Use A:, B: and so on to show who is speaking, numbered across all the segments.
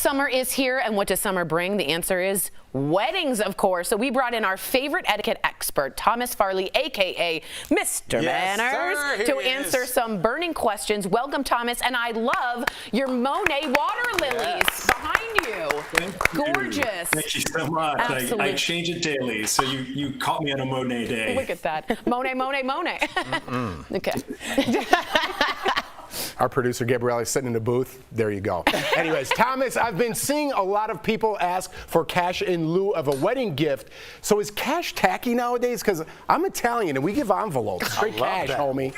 A: Summer is here, and what does summer bring? The answer is weddings, of course. So we brought in our favorite etiquette expert, Thomas Farley, a.k.a. Mr. Manners, to answer some burning questions. Welcome, Thomas, and I love your Monet water lilies behind you.
B: Thank you.
A: Gorgeous.
B: Thank you so much. I change it daily, so you caught me on a Monet day.
A: Look at that. Monet, Monet, Monet. Okay.
C: Our producer, Gabrielle, is sitting in the booth. There you go. Anyways, Thomas, I've been seeing a lot of people ask for cash in lieu of a wedding gift. So is cash tacky nowadays? Because I'm Italian, and we give envelopes. Straight cash, homie.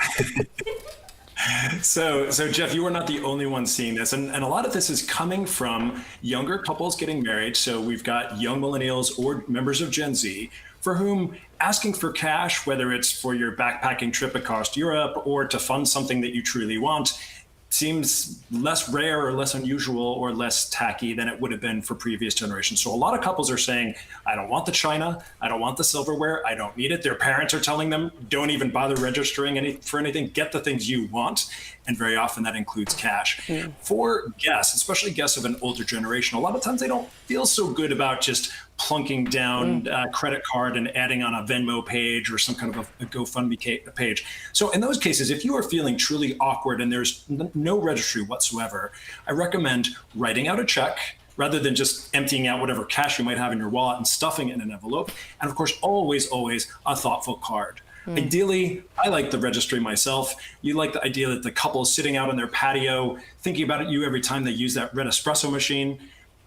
B: So Jeff, you are not the only one seeing this, and a lot of this is coming from younger couples getting married. So we've got young millennials or members of Gen Z for whom asking for cash, whether it's for your backpacking trip across Europe or to fund something that you truly want, seems less rare or less unusual or less tacky than it would have been for previous generations. So a lot of couples are saying, I don't want the china, I don't want the silverware, I don't need it. Their parents are telling them, don't even bother registering for anything, get the things you want. And very often that includes cash. For guests, especially guests of an older generation, a lot of times they don't feel so good about just plunking down a credit card and adding on a Venmo page or some kind of a GoFundMe page. So in those cases, if you are feeling truly awkward and there's no registry whatsoever, I recommend writing out a check rather than just emptying out whatever cash you might have in your wallet and stuffing it in an envelope. And of course, always a thoughtful card. Ideally, I like the registry myself. You like the idea that the couple is sitting out on their patio, thinking about you every time they use that red espresso machine.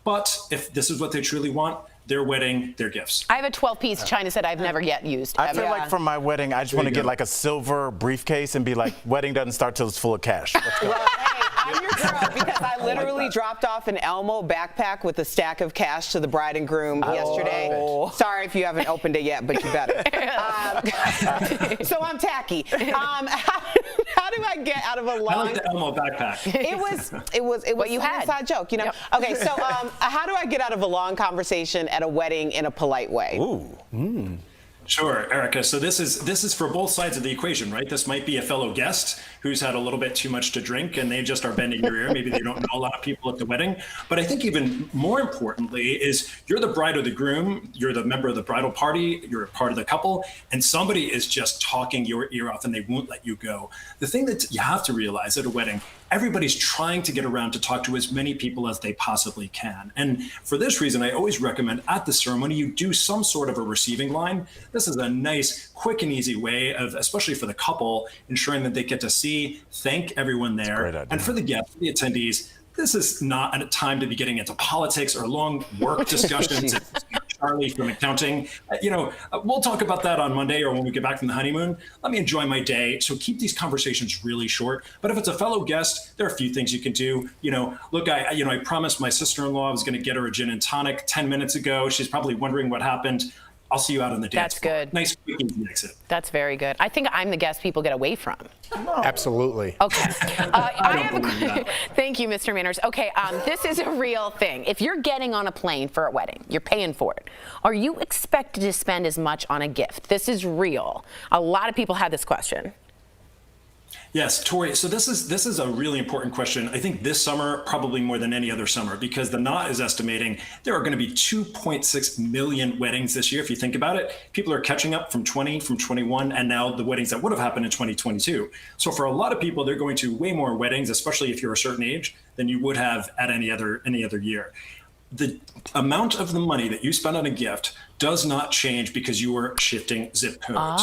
B: But if this is what they truly want, their wedding, their gifts.
A: I have a 12-piece china set I've never yet used.
D: I feel like for my wedding, I just want to get like a silver briefcase and be like, wedding doesn't start till it's full of cash. Let's go.
E: Well, hey, I'm your girl because I literally dropped off an Elmo backpack with a stack of cash to the bride and groom yesterday. Sorry if you haven't opened it yet, but you better. So I'm tacky. How do I get out of a long?
B: I like the Elmo backpack.
E: It was
A: what you had.
E: an inside joke, you know.
A: Yep.
E: Okay, so how do I get out of a long conversation at a wedding in a polite way?
D: Ooh.
B: Sure, Erica. So this is for both sides of the equation, right? This might be a fellow guest who's had a little bit too much to drink and they just are bending your ear. Maybe they don't know a lot of people at the wedding. But I think even more importantly is you're the bride or the groom, you're the member of the bridal party, you're a part of the couple, and somebody is just talking your ear off and they won't let you go. The thing that you have to realize at a wedding, everybody's trying to get around to talk to as many people as they possibly can. And for this reason, I always recommend at the ceremony, you do some sort of a receiving line. This is a nice, quick and easy way of, especially for the couple, ensuring that they get to see, thank everyone there. And for the guests, the attendees, this is not a time to be getting into politics or long work discussions. Charlie from accounting. We'll talk about that on Monday or when we get back from the honeymoon. Let me enjoy my day. So keep these conversations really short. But if it's a fellow guest, there are a few things you can do. Look, I promised my sister-in-law I was going to get her a gin and tonic 10 minutes ago. She's probably wondering what happened. I'll see you out on the dance floor.
A: That's good.
B: Nice, quick, easy exit.
A: That's very good. I think I'm the guest people get away from.
C: Absolutely.
A: Okay.
B: I don't believe that.
A: Thank you, Mr. Manners. Okay, this is a real thing. If you're getting on a plane for a wedding, you're paying for it. Are you expected to spend as much on a gift? This is real. A lot of people have this question.
B: Yes, Tori. So this is a really important question. I think this summer, probably more than any other summer, because the Knot is estimating there are going to be 2.6 million weddings this year. If you think about it, people are catching up from 20, from 21, and now the weddings that would have happened in 2022. So for a lot of people, they're going to way more weddings, especially if you're a certain age, than you would have at any other year. The amount of the money that you spend on a gift does not change because you are shifting zip codes.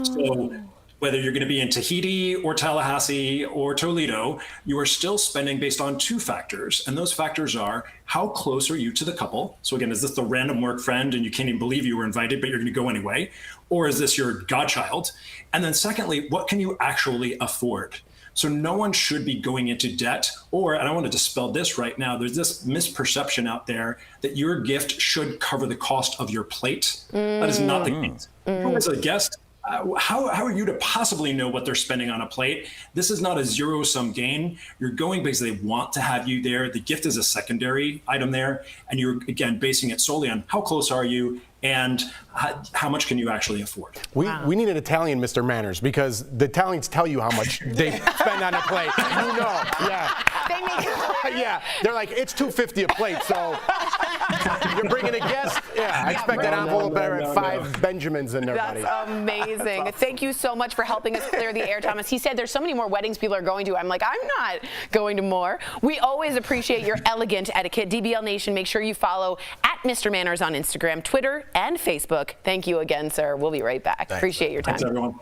B: So whether you're going to be in Tahiti or Tallahassee or Toledo, you are still spending based on two factors. And those factors are, how close are you to the couple? So again, is this the random work friend and you can't even believe you were invited, but you're going to go anyway? Or is this your godchild? And then secondly, what can you actually afford? So no one should be going into debt, and I want to dispel this right now, there's this misperception out there that your gift should cover the cost of your plate. That is not the case. As a guest, how are you to possibly know what they're spending on a plate? This is not a zero-sum game. You're going because they want to have you there. The gift is a secondary item there. And you're, again, basing it solely on how close are you and how much can you actually afford.
C: We need an Italian Mr. Manners because the Italians tell you how much they spend on a plate. Yeah.
E: make it
C: Yeah, they're like, it's $2.50 a plate, so you're bringing a guest? Yeah, I expect an envelope there at 5 Benjamins in there, buddy.
A: That's amazing. Thank you so much for helping us clear the air, Thomas. He said there's so many more weddings people are going to. I'm like, I'm not going to more. We always appreciate your elegant etiquette. DBL Nation, make sure you follow at Mr. Manners on Instagram, Twitter, and Facebook. Thank you again, sir. We'll be right back. Appreciate your time.
B: Thanks, everyone.